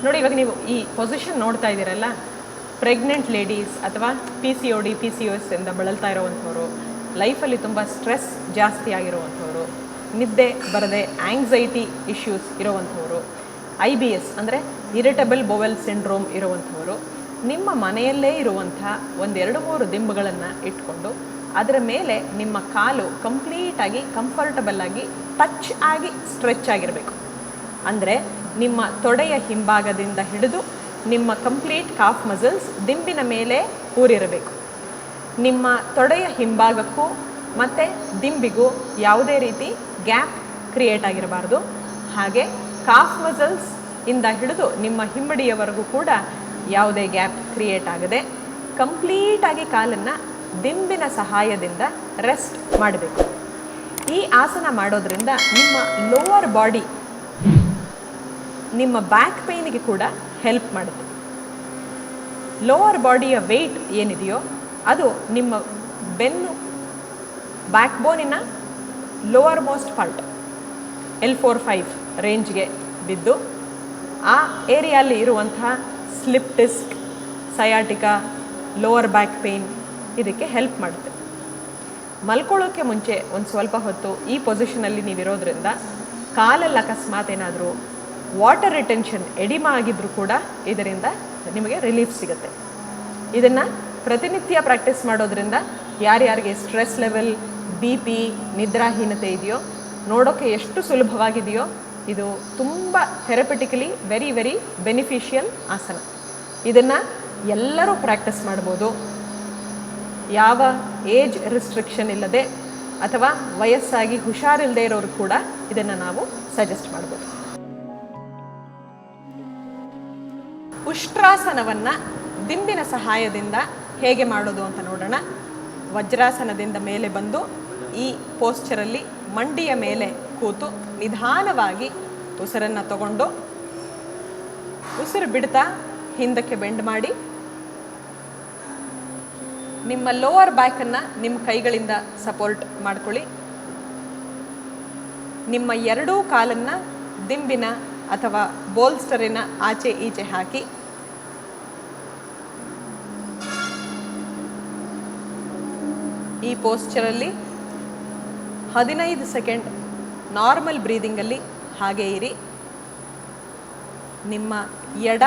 ನೋಡಿ, ಇವಾಗ ನೀವು ಈ ಪೊಸಿಷನ್ ನೋಡ್ತಾ ಇದ್ದೀರಲ್ಲ, ಪ್ರೆಗ್ನೆಂಟ್ ಲೇಡೀಸ್ ಅಥವಾ PCOD PCOS ಇಂದ ಬಳಲ್ತಾ ಇರೋವಂಥವ್ರು, ಲೈಫಲ್ಲಿ ತುಂಬ ಸ್ಟ್ರೆಸ್ ಜಾಸ್ತಿ ಆಗಿರುವಂಥವ್ರು, ನಿದ್ದೆ ಬರದೆ ಆಂಗ್ಸೈಟಿ ಇಶ್ಯೂಸ್ ಇರೋವಂಥವ್ರು, IBS ಅಂದರೆ ಇರಿಟಬಲ್ ಬೊವೆಲ್ ಸಿಂಡ್ರೋಮ್ ಇರುವಂಥವರು, ನಿಮ್ಮ ಮನೆಯಲ್ಲೇ ಇರುವಂಥ 1-2-3 ದಿಂಬುಗಳನ್ನು ಇಟ್ಕೊಂಡು ಅದರ ಮೇಲೆ ನಿಮ್ಮ ಕಾಲು ಕಂಪ್ಲೀಟಾಗಿ ಕಂಫರ್ಟಬಲ್ ಆಗಿ ಟಚ್ ಆಗಿ ಸ್ಟ್ರೆಚ್ ಆಗಿರಬೇಕು. ಅಂದರೆ ನಿಮ್ಮ ತೊಡೆಯ ಹಿಂಭಾಗದಿಂದ ಹಿಡಿದು ನಿಮ್ಮ ಕಂಪ್ಲೀಟ್ ಕಾಫ್ ಮಸಲ್ಸ್ ದಿಂಬಿನ ಮೇಲೆ ಊರಿರಬೇಕು. ನಿಮ್ಮ ತೊಡೆಯ ಹಿಂಭಾಗಕ್ಕೂ ಮತ್ತು ದಿಂಬಿಗೂ ಯಾವುದೇ ರೀತಿ ಗ್ಯಾಪ್ ಕ್ರಿಯೇಟ್ ಆಗಿರಬಾರ್ದು. ಹಾಗೆ ಕಾಫ್ ಮಸಲ್ಸ್ ಇಂದ ಹಿಡಿದು ನಿಮ್ಮ ಹಿಂಬಡಿಯವರೆಗೂ ಕೂಡ ಯಾವುದೇ ಗ್ಯಾಪ್ ಕ್ರಿಯೇಟ್ ಆಗದೆ ಕಂಪ್ಲೀಟಾಗಿ ಕಾಲನ್ನು ದಿಂಬಿನ ಸಹಾಯದಿಂದ ರೆಸ್ಟ್ ಮಾಡಬೇಕು. ಈ ಆಸನ ಮಾಡೋದ್ರಿಂದ ನಿಮ್ಮ ಲೋವರ್ ಬಾಡಿ, ನಿಮ್ಮ ಬ್ಯಾಕ್ ಪೇಯ್ನಿಗೆ ಕೂಡ ಹೆಲ್ಪ್ ಮಾಡುತ್ತೆ. ಲೋವರ್ ಬಾಡಿಯ ವೆಯ್ಟ್ ಏನಿದೆಯೋ ಅದು ನಿಮ್ಮ ಬೆನ್ನು ಬ್ಯಾಕ್ ಬೋನಿನ ಲೋವರ್ ಮೋಸ್ಟ್ ಪಾರ್ಟ್ L4-5 ರೇಂಜ್ಗೆ ಬಿದ್ದು ಆ ಏರಿಯಲ್ಲಿ ಇರುವಂತಹ slip disc, sciatica, lower back pain ಇದಕ್ಕೆ ಹೆಲ್ಪ್ ಮಾಡುತ್ತೆ. ಮಲ್ಕೊಳ್ಳೋಕ್ಕೆ ಮುಂಚೆ ಒಂದು ಸ್ವಲ್ಪ ಹೊತ್ತು ಈ ಪೊಸಿಷನಲ್ಲಿ ನೀವಿರೋದ್ರಿಂದ ಕಾಲಲ್ಲಿ ಅಕಸ್ಮಾತ್ ಏನಾದರೂ ವಾಟರ್ ರಿಟೆನ್ಷನ್ ಎಡಿಮಾ ಆಗಿದ್ರೂ ಕೂಡ ಇದರಿಂದ ನಿಮಗೆ ರಿಲೀಫ್ ಸಿಗುತ್ತೆ. ಇದನ್ನು ಪ್ರತಿನಿತ್ಯ ಪ್ರಾಕ್ಟೀಸ್ ಮಾಡೋದ್ರಿಂದ ಯಾರ್ಯಾರಿಗೆ ಸ್ಟ್ರೆಸ್ ಲೆವೆಲ್, BP, ನಿದ್ರಾಹೀನತೆ ಇದೆಯೋ ನೋಡೋಕ್ಕೆ ಎಷ್ಟು ಸುಲಭವಾಗಿದೆಯೋ ಇದು ತುಂಬ ಥೆರಪಿಟಿಕಲಿ ವೆರಿ ವೆರಿ ಬೆನಿಫಿಷಿಯಲ್ ಆಸನ. ಇದನ್ನು ಎಲ್ಲರೂ ಪ್ರಾಕ್ಟೀಸ್ ಮಾಡ್ಬೋದು. ಯಾವ ಏಜ್ ರಿಸ್ಟ್ರಿಕ್ಷನ್ ಇಲ್ಲದೆ ಅಥವಾ ವಯಸ್ಸಾಗಿ ಹುಷಾರಿಲ್ಲದೆ ಇರೋರು ಕೂಡ ಇದನ್ನು ನಾವು ಸಜೆಸ್ಟ್ ಮಾಡ್ಬೋದು. ಉಷ್ಟ್ರಾಸನವನ್ನು ದಿಂಬಿನ ಸಹಾಯದಿಂದ ಹೇಗೆ ಮಾಡೋದು ಅಂತ ನೋಡೋಣ. ವಜ್ರಾಸನದಿಂದ ಮೇಲೆ ಬಂದು ಈ ಪೋಸ್ಚರಲ್ಲಿ ಮಂಡಿಯ ಮೇಲೆ ಕೂತು ನಿಧಾನವಾಗಿ ಉಸಿರನ್ನು ತಗೊಂಡು ಉಸಿರು ಬಿಡ್ತಾ ಹಿಂದಕ್ಕೆ ಬೆಂಡ್ ಮಾಡಿ ನಿಮ್ಮ ಲೋವರ್ ಬ್ಯಾಕನ್ನು ನಿಮ್ಮ ಕೈಗಳಿಂದ ಸಪೋರ್ಟ್ ಮಾಡ್ಕೊಳ್ಳಿ. ನಿಮ್ಮ ಎರಡೂ ಕಾಲನ್ನು ದಿಂಬಿನ ಅಥವಾ ಬೋಲ್ಸ್ಟರಿನ ಆಚೆ ಈಚೆ ಹಾಕಿ ಈ ಪೋಸ್ಚರಲ್ಲಿ 15 ಸೆಕೆಂಡ್ ನಾರ್ಮಲ್ ಬ್ರೀದಿಂಗಲ್ಲಿ ಹಾಗೆ ಇರಿ. ನಿಮ್ಮ ಎಡ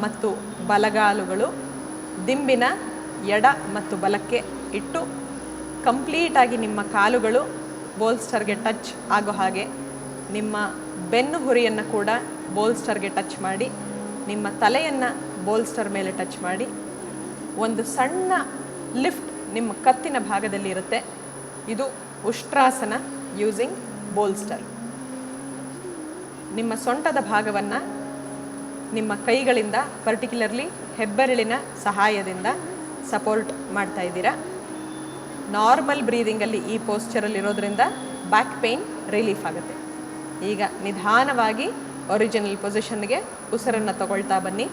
ಮತ್ತು ಬಲಗಾಲುಗಳು ದಿಂಬಿನ ಎಡ ಮತ್ತು ಬಲಕ್ಕೆ ಇಟ್ಟು ಕಂಪ್ಲೀಟಾಗಿ ನಿಮ್ಮ ಕಾಲುಗಳು ಬೋಲ್ಸ್ಟರ್ಗೆ ಟಚ್ ಆಗೋ ಹಾಗೆ ನಿಮ್ಮ ಬೆನ್ನು ಹುರಿಯನ್ನು ಕೂಡ ಬೋಲ್ಸ್ಟರ್ಗೆ ಟಚ್ ಮಾಡಿ, ನಿಮ್ಮ ತಲೆಯನ್ನು ಬೋಲ್ಸ್ಟರ್ ಮೇಲೆ ಟಚ್ ಮಾಡಿ, ಒಂದು ಸಣ್ಣ ಲಿಫ್ಟ್ ನಿಮ್ಮ ಕತ್ತಿನ ಭಾಗದಲ್ಲಿ ಇರುತ್ತೆ. ಇದು ಉಷ್ಟ್ರಾಸನ ಯೂಸಿಂಗ್ ಬೋಲ್ಸ್ಟರ್. ನಿಮ್ಮ ಸೊಂಟದ ಭಾಗವನ್ನು ನಿಮ್ಮ ಕೈಗಳಿಂದ, ಪರ್ಟಿಕ್ಯುಲರ್ಲಿ ಹೆಬ್ಬೆರಳಿನ ಸಹಾಯದಿಂದ ಸಪೋರ್ಟ್ ಮಾಡ್ತಾ ಇದ್ದೀರಾ. ನಾರ್ಮಲ್ ಬ್ರೀದಿಂಗಲ್ಲಿ ಈ ಪೋಸ್ಚರಲ್ಲಿರೋದ್ರಿಂದ ಬ್ಯಾಕ್ ಪೇಯ್ನ್ ರಿಲೀಫ್ ಆಗುತ್ತೆ. ಈಗ ನಿಧಾನವಾಗಿ ಒರಿಜಿನಲ್ ಪೊಸಿಷನ್ಗೆ ಉಸಿರನ್ನು ತಗೊಳ್ತಾ ಬನ್ನಿ.